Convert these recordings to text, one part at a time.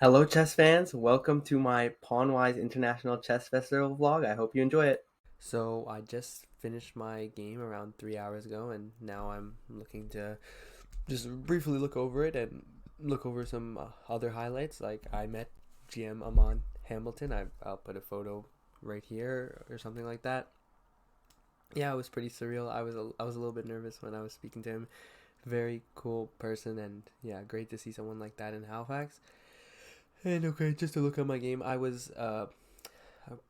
Hello, chess fans. Welcome to my Pawnwise International Chess Festival vlog. I hope you enjoy it. So, I just finished my game around 3 hours ago, and now I'm looking to just briefly look over it and look over some other highlights. Like, I met GM Aman Hambleton. I'll put a photo right here or something like that. Yeah, it was pretty surreal. I was a little bit nervous when I was speaking to him. Very cool person, and yeah, great to see someone like that in Halifax. And okay, just to look at my game, I was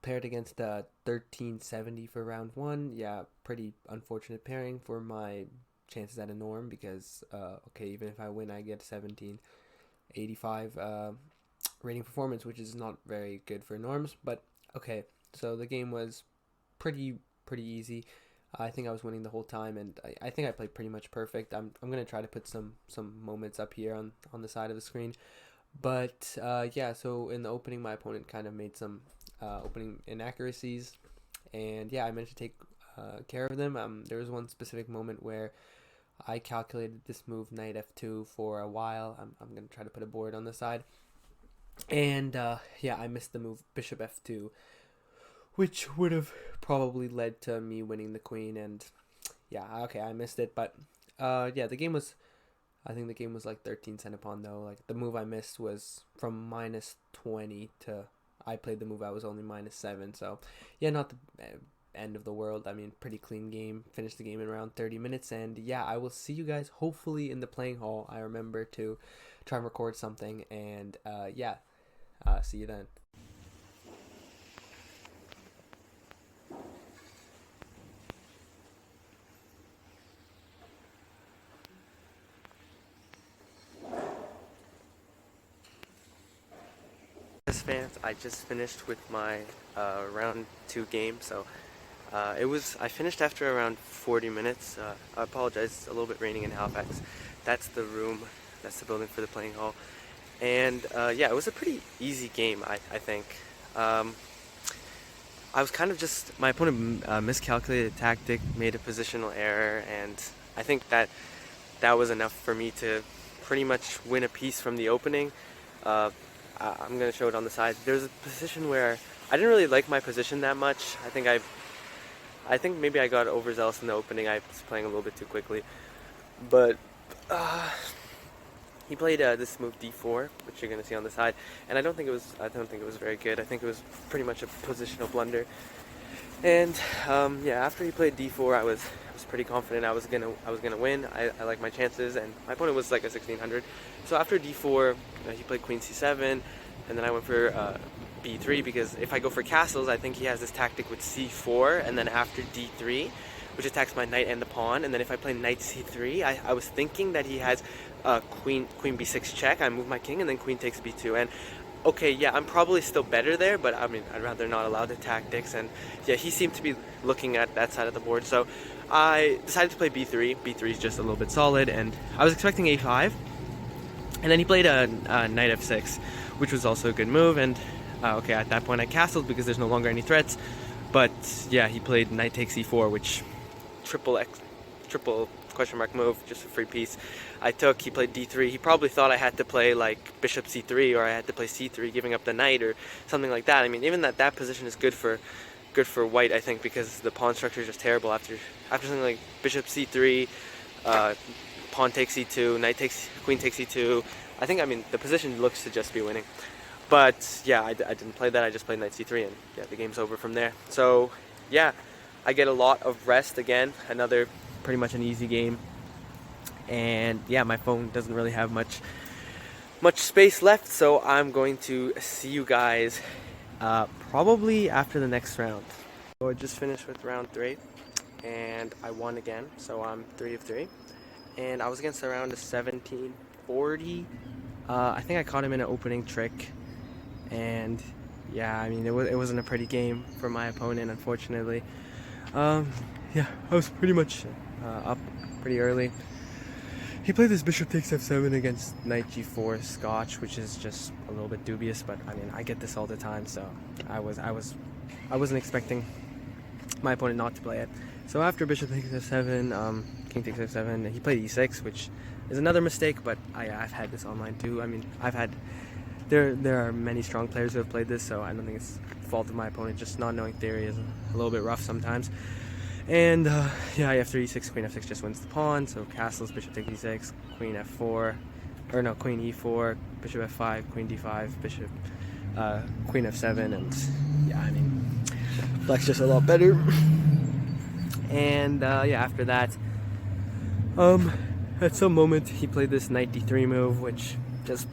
paired against 1370 for round one. Yeah, pretty unfortunate pairing for my chances at a norm because okay, even if I win, I get 1785 rating performance, which is not very good for norms. But okay, so the game was pretty easy. I think I was winning the whole time, and I think I played pretty much perfect. I'm gonna try to put some moments up here on the side of the screen. But yeah, so in the opening, my opponent kind of made some opening inaccuracies, and yeah, I managed to take care of them. There was one specific moment where I calculated this move knight f2 for a while. I'm gonna try to put a board on the side, and yeah, I missed the move bishop f2, which would have probably led to me winning the queen. And yeah, okay, I missed it, but yeah, I think the game was like 13 cent upon though. Like the move I missed was from -20 to I played the move I was only -7. So yeah, not the end of the world. I mean, pretty clean game. Finished the game in around 30 minutes. And yeah, I will see you guys hopefully in the playing hall. I remember to try and record something. And yeah, see you then. Yes, fans, I just finished with my round two game. So I finished after around 40 minutes. I apologize, it's a little bit raining in Halifax. That's the room, that's the building for the playing hall. And yeah, it was a pretty easy game, I think. I was kind of just, my opponent miscalculated tactic, made a positional error, and I think that was enough for me to pretty much win a piece from the opening. Uh, I'm going to show it on the side. There's a position where I didn't really like my position that much. I think maybe I got overzealous in the opening. I was playing a little bit too quickly. But he played this move d4, which you're gonna see on the side, and I don't think it was very good. I think it was pretty much a positional blunder. And yeah, after he played d4, I was pretty confident I was gonna win. I like my chances, and my opponent was like a 1600. So after d4, he played queen c7, and then I went for b3 because if I go for castles, I think he has this tactic with c4, and then after d3, which attacks my knight and the pawn. And then if I play knight c3, I was thinking that he has queen b6 check. I move my king, and then queen takes b2. And okay, yeah, I'm probably still better there, but I mean, I'd rather not allow the tactics. And yeah, he seemed to be looking at that side of the board, so I decided to play b3. b3 is just a little bit solid, and I was expecting a5. And then he played a knight f6, which was also a good move. And okay, at that point I castled because there's no longer any threats. But yeah, he played knight takes e4, which triple question mark move, just a free piece. He played d3. He probably thought I had to play like bishop c3, or I had to play c3, giving up the knight or something like that. I mean, even that position is good for white, I think, because the pawn structure is just terrible after something like bishop c3, pawn takes e2, queen takes e2. I mean, the position looks to just be winning. But yeah, I didn't play that. I just played knight c3, and yeah, the game's over from there. So yeah, I get a lot of rest again. Another pretty much an easy game. And yeah, my phone doesn't really have much space left, so I'm going to see you guys probably after the next round. So I just finished with round 3, and I won again, so I'm 3 of 3. And I was against around a 1740. I think I caught him in an opening trick, and yeah, I mean, it wasn't a pretty game for my opponent, unfortunately. Yeah, I was pretty much up pretty early. He played this bishop takes f7 against knight g4 scotch, which is just a little bit dubious, but I mean, I get this all the time, so I wasn't expecting my opponent not to play it. So after bishop takes f7, king takes f7, he played e6, which is another mistake, but I've had this online too. I mean, I've had there are many strong players who have played this, so I don't think it's the fault of my opponent. Just not knowing theory is a little bit rough sometimes. And yeah, after e6, queen f6 just wins the pawn. So castles, bishop takes e6, queen f4, or no, queen e4, bishop f5, queen d5, bishop, queen f7, and yeah, I mean, black's just a lot better. And yeah, after that, at some moment he played this knight d3 move, which just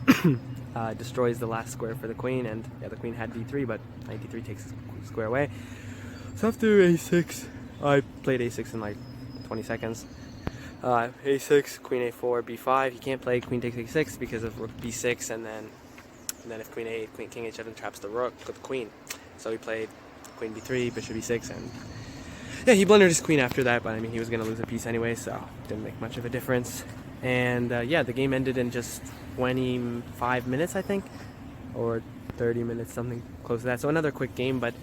destroys the last square for the queen, and yeah, the queen had d3, but knight d3 takes the square away. So after a6, I played a6 in like 20 seconds. A6, queen a4, b5. He can't play queen takes a6 because of rook b6, and then if queen a8, king h7 traps the rook with the queen. So he played queen b3, bishop b6, and yeah, he blundered his queen after that, but I mean, he was going to lose a piece anyway, so it didn't make much of a difference. And yeah, the game ended in just 25 minutes, I think, or 30 minutes, something close to that. So another quick game, but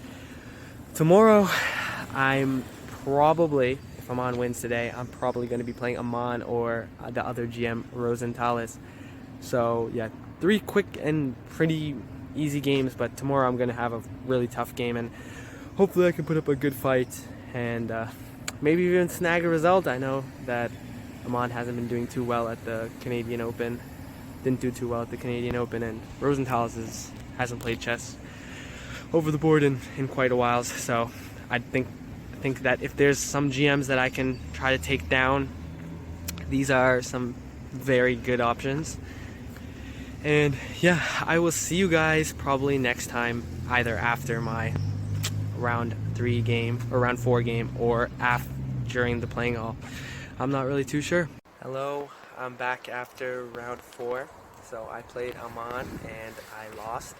tomorrow I'm probably, if Aman wins today, I'm probably going to be playing Aman or the other GM, Rosenthalis. So yeah, 3 quick and pretty easy games, but tomorrow I'm going to have a really tough game, and hopefully I can put up a good fight and maybe even snag a result. I know that Aman hasn't been doing too well at the Canadian Open, didn't do too well at the Canadian Open, and Rosenthalis hasn't played chess over the board in quite a while, so I think that if there's some GMs that I can try to take down, these are some very good options. And yeah, I will see you guys probably next time, either after my round 3 game or round 4 game, or during the playing hall. I'm not really too sure. Hello, I'm back after round 4. So I played Aman and I lost,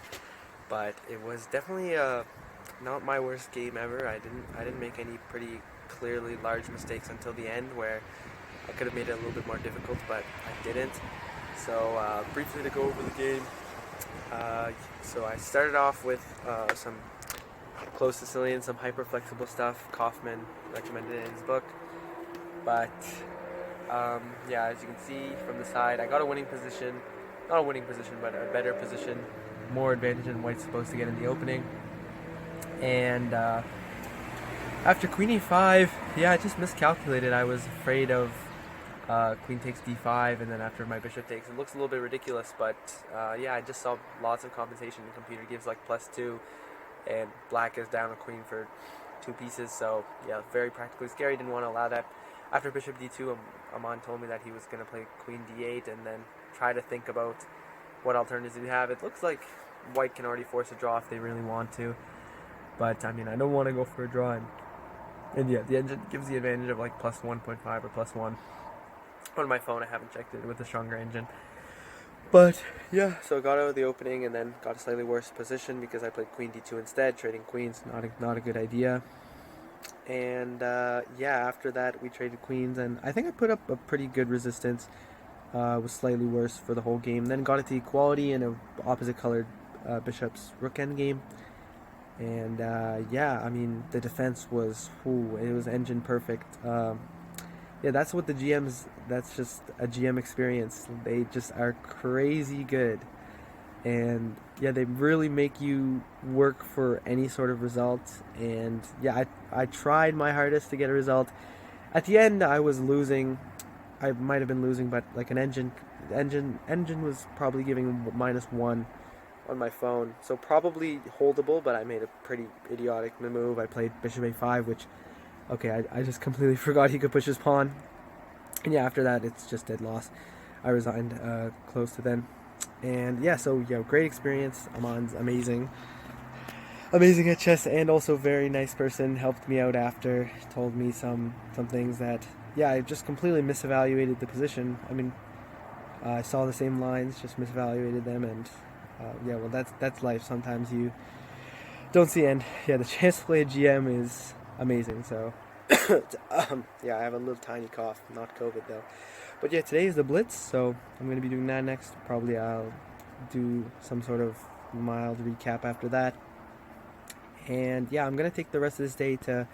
but it was definitely not my worst game ever. I didn't make any pretty clearly large mistakes until the end, where I could have made it a little bit more difficult, but I didn't. So briefly to go over the game, so I started off with some close Sicilian, some hyper flexible stuff Kaufman recommended in his book, but yeah, as you can see from the side, I got a winning position, not a winning position, but a better position, more advantage than white's supposed to get in the opening. And after queen e5, yeah, I just miscalculated. I was afraid of queen takes d5, and then after my bishop takes, it looks a little bit ridiculous, but yeah, I just saw lots of compensation. The computer gives like +2, and black is down a queen for 2 pieces, so yeah, very practically scary. Didn't want to allow that. After bishop d2, Aman told me that he was going to play queen d8 and then try to think about what alternatives we have. It looks like white can already force a draw if they really want to, but I mean, I don't want to go for a draw, and yeah, the engine gives the advantage of like +1.5 or +1. On my phone, I haven't checked it with a stronger engine. But yeah, so got out of the opening and then got a slightly worse position because I played queen d2 instead. Trading queens, not a good idea. And yeah, after that we traded queens, and I think I put up a pretty good resistance. Was slightly worse for the whole game. Then got it to equality in a opposite colored bishop's rook end game. And yeah, I mean, the defense was, it was engine perfect. Yeah, that's what the GMs, that's just a GM experience. They just are crazy good. And yeah, they really make you work for any sort of result. And yeah, I tried my hardest to get a result. At the end, I was losing. I might have been losing, but like an engine was probably giving -1 on my phone. So probably holdable, but I made a pretty idiotic move. I played bishop a5, which, okay, I just completely forgot he could push his pawn. And yeah, after that, it's just dead loss. I resigned close to then. And yeah, so yeah, great experience. Aman's amazing at chess, and also very nice person. Helped me out after, told me some things that, yeah, I just completely misevaluated the position. I mean, I saw the same lines, just misevaluated them, and yeah, well, that's life. Sometimes you don't see end. Yeah, the chance to play a GM is amazing. So yeah, I have a little tiny cough, not COVID though. But yeah, today is the Blitz, so I'm going to be doing that next. Probably I'll do some sort of mild recap after that. And yeah, I'm going to take the rest of this day to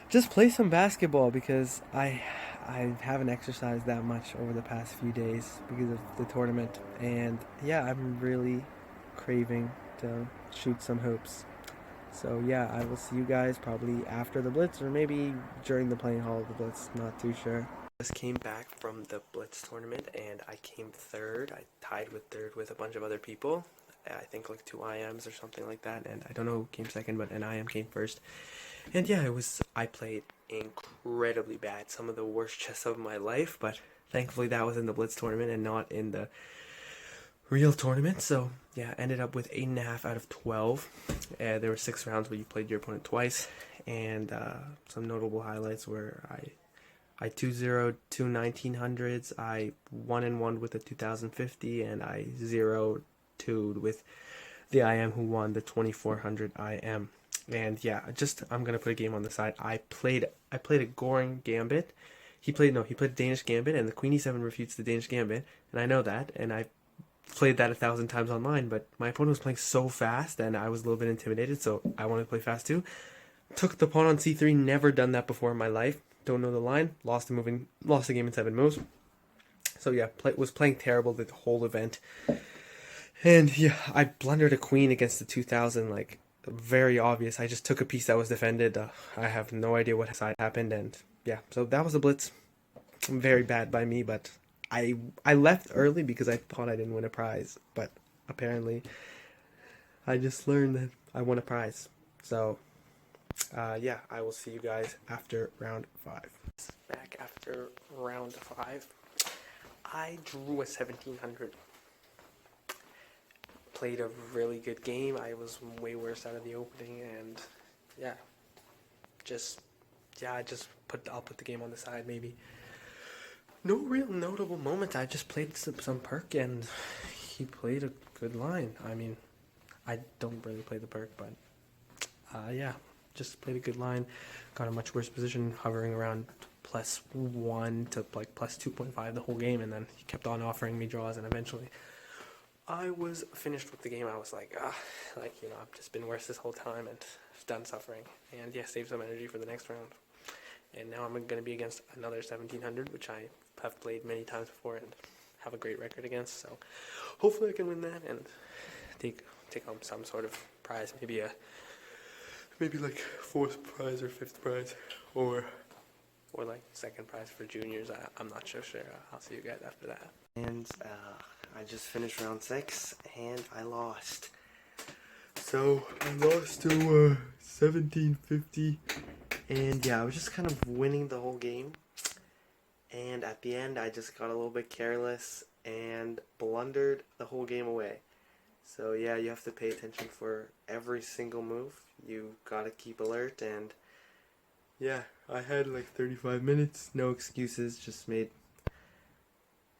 just play some basketball, because I I haven't exercised that much over the past few days because of the tournament, and yeah, I'm really craving to shoot some hoops. So yeah, I will see you guys probably after the Blitz or maybe during the playing hall of the Blitz, not too sure. Just came back from the Blitz tournament and I came third. I tied with third with a bunch of other people. I think like 2 IMs or something like that, and I don't know who came second, but an IM came first. And yeah, I played incredibly bad, some of the worst chess of my life, but thankfully that was in the Blitz tournament and not in the real tournament. So yeah, ended up with 8.5 out of 12. There were 6 rounds where you played your opponent twice, and some notable highlights were I 2-0 two 1900s, I 1-1 with a 2050, and I 0-2'd with the IM who won the 2400 IM. And yeah, I'm gonna put a game on the side. I played a Goring Gambit. He played Danish Gambit, and the Queen E7 refutes the Danish Gambit, and I know that, and I played that 1,000 times online. But my opponent was playing so fast, and I was a little bit intimidated, so I wanted to play fast too. Took the pawn on c3. Never done that before in my life. Don't know the line. Lost the game in 7 moves. So yeah, was playing terrible the whole event. And yeah, I blundered a queen against the 2000, like, very obvious. I just took a piece that was defended. I have no idea what side happened, and yeah, so that was a Blitz. Very bad by me, but I left early because I thought I didn't win a prize, but apparently I just learned that I won a prize. So yeah, I will see you guys after round 5. Back after round 5, I drew a 1700. Played a really good game. I was way worse out of the opening, and yeah, I'll put the game on the side maybe. No real notable moment. I just played some perk, and he played a good line. I mean, I don't really play the perk, but yeah, just played a good line. Got a much worse position, hovering around +1 to like +2.5 the whole game, and then he kept on offering me draws, and eventually I was finished with the game. I was like, I've just been worse this whole time and done suffering. And yeah, save some energy for the next round. And now I'm going to be against another 1700, which I have played many times before and have a great record against. So hopefully I can win that and take home some sort of prize, maybe like 4th prize or 5th prize, or like 2nd prize for juniors. I'm not so sure. I'll see you guys after that. And I just finished round 6 and I lost. So I lost to 1750, and yeah, I was just kind of winning the whole game. And at the end, I just got a little bit careless and blundered the whole game away. So yeah, you have to pay attention for every single move. You gotta keep alert, and yeah, I had like 35 minutes, no excuses,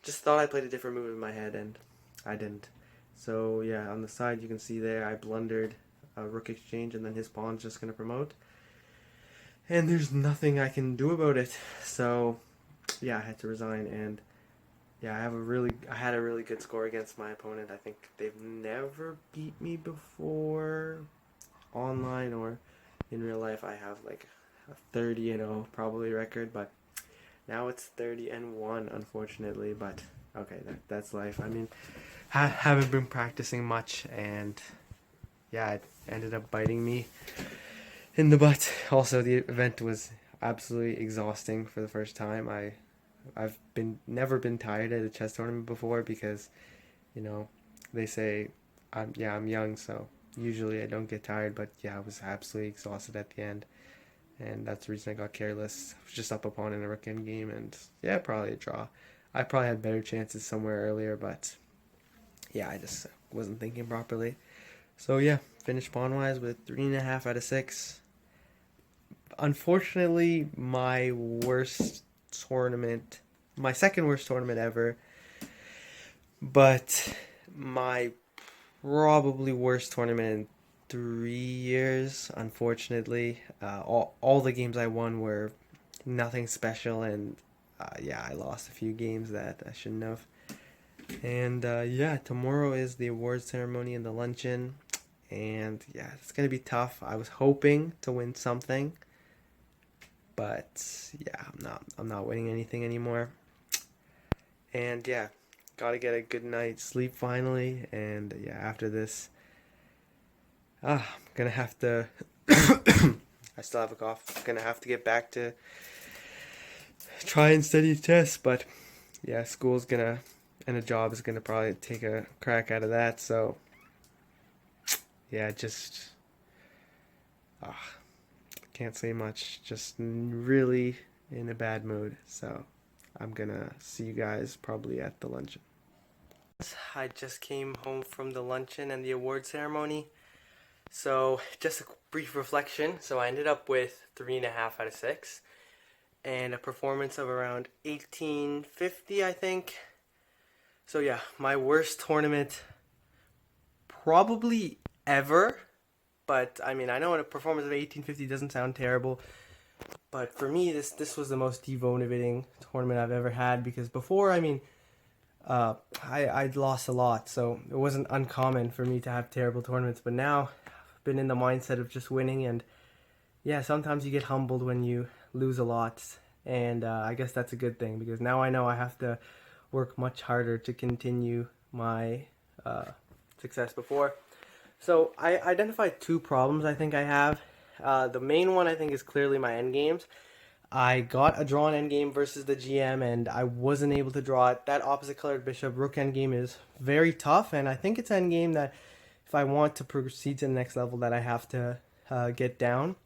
just thought I played a different move in my head, and I didn't. So yeah, on the side you can see there I blundered a rook exchange, and then his pawn's just going to promote. And there's nothing I can do about it. So yeah, I had to resign, and yeah, I had a really good score against my opponent. I think they've never beat me before online or in real life. I have like a 30-0 probably record, but now it's 30-1, unfortunately. But okay, that's life. I mean, haven't been practicing much, and yeah, it ended up biting me in the butt. Also, the event was absolutely exhausting for the first time. I've never been tired at a chess tournament before because, they say I'm young, so usually I don't get tired, but yeah, I was absolutely exhausted at the end. And that's the reason I got careless. I was just up a pawn in a rook end game, and yeah, probably a draw. I probably had better chances somewhere earlier, but yeah, I just wasn't thinking properly. So yeah, finished pawn-wise with 3.5 out of 6. Unfortunately, my second worst tournament ever, but my probably worst tournament in 3 years, unfortunately. All the games I won were nothing special, and yeah, I lost a few games that I shouldn't have. And yeah, tomorrow is the awards ceremony and the luncheon, and yeah, it's gonna be tough. I was hoping to win something, but yeah, I'm not winning anything anymore. And yeah, gotta get a good night's sleep finally. And yeah, after this, I'm gonna have to. I still have a cough. Gonna have to get back to try and study chess, but yeah, school's gonna and a job is gonna probably take a crack out of that. So yeah, just can't say much. Just really in a bad mood. So I'm gonna see you guys probably at the luncheon. I just came home from the luncheon and the award ceremony. So just a brief reflection. So I ended up with 3.5 out of 6 and a performance of around 1850, I think. So yeah, my worst tournament probably ever. But I mean, I know a performance of 1850 doesn't sound terrible, but for me, this was the most demotivating tournament I've ever had, because before, I mean, I'd lost a lot, so it wasn't uncommon for me to have terrible tournaments. But now, I've been in the mindset of just winning, and yeah, sometimes you get humbled when you lose a lot, and I guess that's a good thing, because now I know I have to work much harder to continue my success before. So I identified 2 problems I think I have. The main one I think is clearly my endgames. I got a drawn endgame versus the GM and I wasn't able to draw it. That opposite colored bishop rook endgame is very tough, and I think it's an endgame that if I want to proceed to the next level that I have to get down.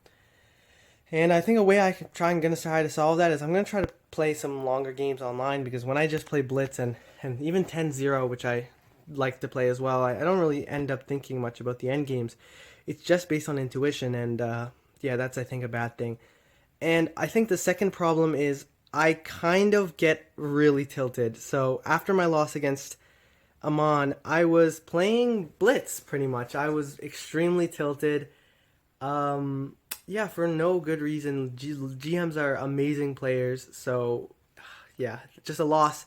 And I think a way I'm gonna try to solve that is I'm gonna try to play some longer games online, because when I just play Blitz and even 10-0, which I like to play as well, I don't really end up thinking much about the end games. It's just based on intuition, and yeah, that's I think a bad thing. And I think the second problem is I kind of get really tilted. So after my loss against Aman, I was playing Blitz pretty much. I was extremely tilted. Yeah, for no good reason. GMs are amazing players, so yeah, just a loss.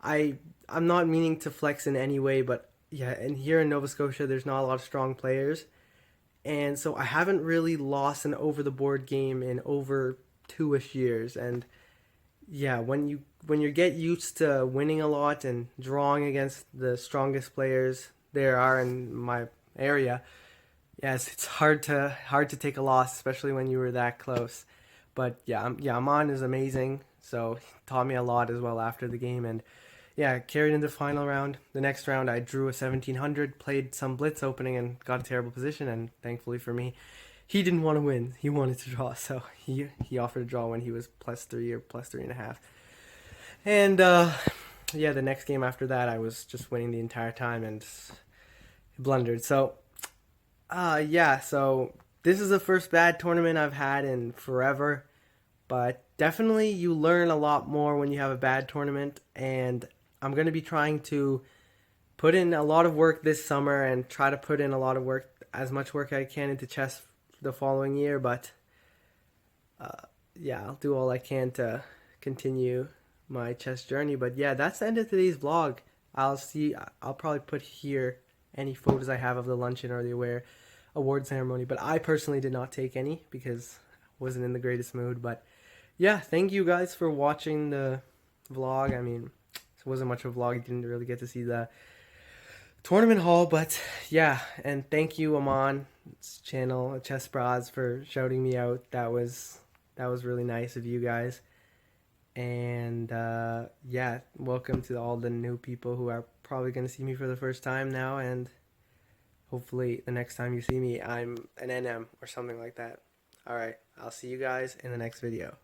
I'm not meaning to flex in any way, but yeah, and here in Nova Scotia, there's not a lot of strong players, and so I haven't really lost an over the board game in over 2ish years. And yeah, when you get used to winning a lot and drawing against the strongest players there are in my area, yes, it's hard to take a loss, especially when you were that close. But yeah, Aman is amazing, so he taught me a lot as well after the game. And yeah, carried into the final round. The next round, I drew a 1700, played some blitz opening, and got a terrible position. And thankfully for me, he didn't want to win. He wanted to draw, so he offered to draw when he was +3 or +3.5. And yeah, the next game after that, I was just winning the entire time and blundered. So yeah, so this is the first bad tournament I've had in forever, but definitely you learn a lot more when you have a bad tournament, and I'm going to be trying to put in a lot of work this summer and try to put in a lot of work, as much work I can, into chess the following year. But yeah, I'll do all I can to continue my chess journey. But yeah, that's the end of today's vlog. I'll probably put here any photos I have of the luncheon or the award ceremony, but I personally did not take any because I wasn't in the greatest mood. But yeah, thank you guys for watching the vlog. I mean, it wasn't much of a vlog. You didn't really get to see the tournament haul, but yeah, and thank you, Aman's channel, ChessBrah, for shouting me out. That was really nice of you guys. And yeah, welcome to all the new people who are probably going to see me for the first time now, and hopefully the next time you see me, I'm an NM or something like that. Alright, I'll see you guys in the next video.